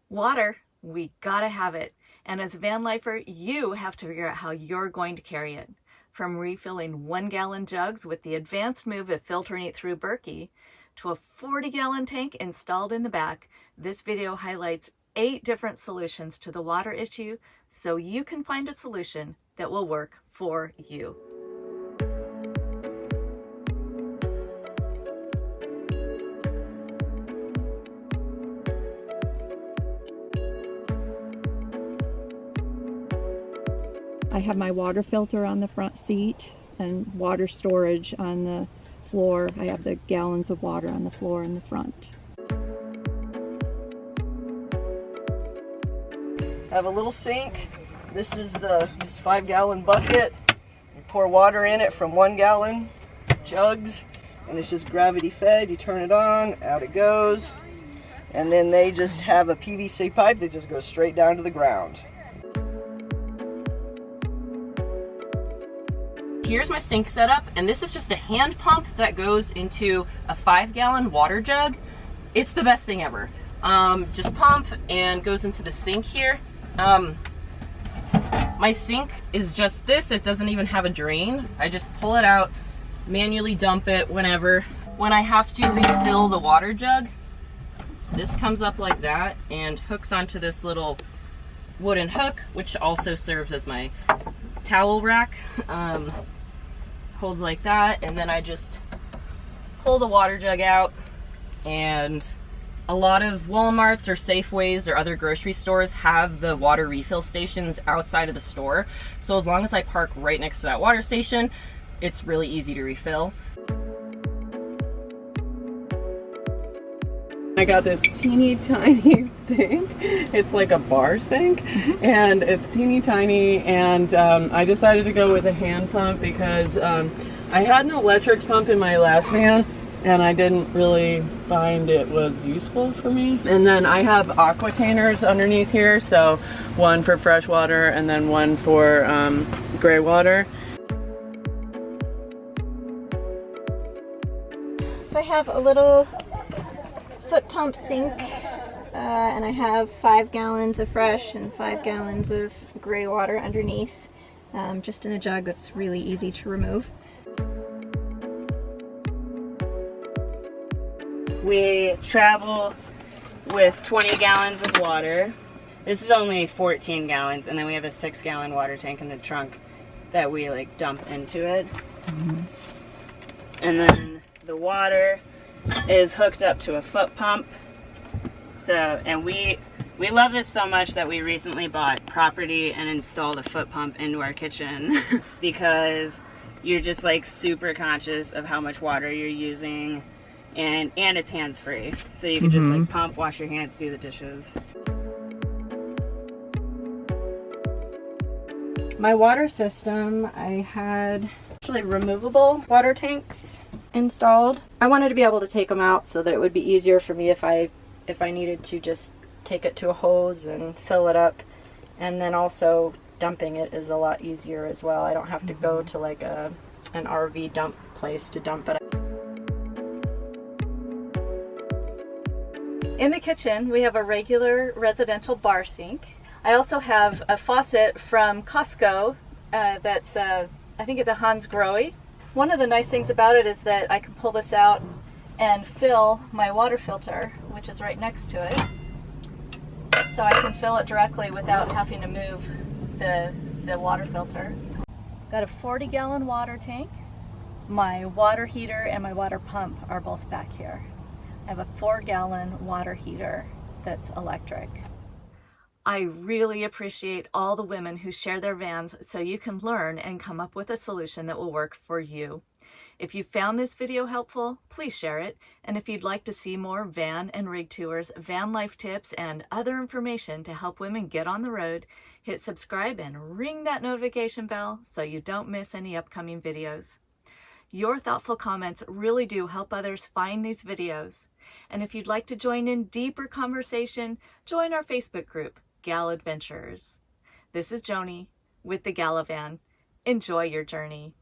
Water, we gotta have it. And as a van lifer, you have to figure out how you're going to carry it. From refilling 1-gallon jugs with the advanced move of filtering it through Berkey, to a 40-gallon tank installed in the back, this video highlights 8 different solutions to the water issue so you can find a solution that will work for you. I have my water filter on the front seat and water storage on the floor. I have the gallons of water on the floor in the front. I have a little sink. This is the just 5-gallon bucket. You pour water in it from 1-gallon jugs, and it's just gravity fed. You turn it on, out it goes, and then they just have a PVC pipe that just goes straight down to the ground. Here's my sink setup, and this is just a hand pump that goes into a 5-gallon water jug. It's the best thing ever. Just pump and goes into the sink here. My sink is just this. It doesn't even have a drain. I just pull it out, manually dump it whenever. When I have to refill the water jug, this comes up like that and hooks onto this little wooden hook, which also serves as my towel rack. Holds like that, and then I just pull the water jug out. And a lot of Walmarts or Safeways or other grocery stores have the water refill stations outside of the store, so as long as I park right next to that water station, it's really easy to refill. I got this teeny tiny sink. It's like a bar sink, and it's teeny tiny, and I decided to go with a hand pump because I had an electric pump in my last van and I didn't really find it was useful for me. And then I have Aquatainers underneath here, so one for fresh water and then one for gray water. So I have a little foot pump sink, and I have 5 gallons of fresh and 5 gallons of gray water underneath, just in a jug that's really easy to remove. We travel with 20 gallons of water. This is only 14 gallons, and then we have a 6-gallon water tank in the trunk that we like dump into it. And then the water is hooked up to a foot pump. So, and we love this so much that we recently bought property and installed a foot pump into our kitchen because you're just like super conscious of how much water you're using, and it's hands-free. So you can just like pump, wash your hands, do the dishes. My water system, I had actually removable water tanks installed. I wanted to be able to take them out so that it would be easier for me if I needed to just take it to a hose and fill it up, and then also dumping it is a lot easier as well. I don't have to go to like an RV dump place to dump it. In the kitchen, we have a regular residential bar sink. I also have a faucet from Costco that's, I think it's a Hans Grohe. One of the nice things about it is that I can pull this out and fill my water filter, which is right next to it. So I can fill it directly without having to move the water filter. Got a 40-gallon water tank. My water heater and my water pump are both back here. I have a 4-gallon water heater that's electric. I really appreciate all the women who share their vans so you can learn and come up with a solution that will work for you. If you found this video helpful, please share it. And if you'd like to see more van and rig tours, van life tips, and other information to help women get on the road, hit subscribe and ring that notification bell so you don't miss any upcoming videos. Your thoughtful comments really do help others find these videos. And if you'd like to join in deeper conversation, join our Facebook group, Gal Adventurers. This is Joni with The Galavan. Enjoy your journey.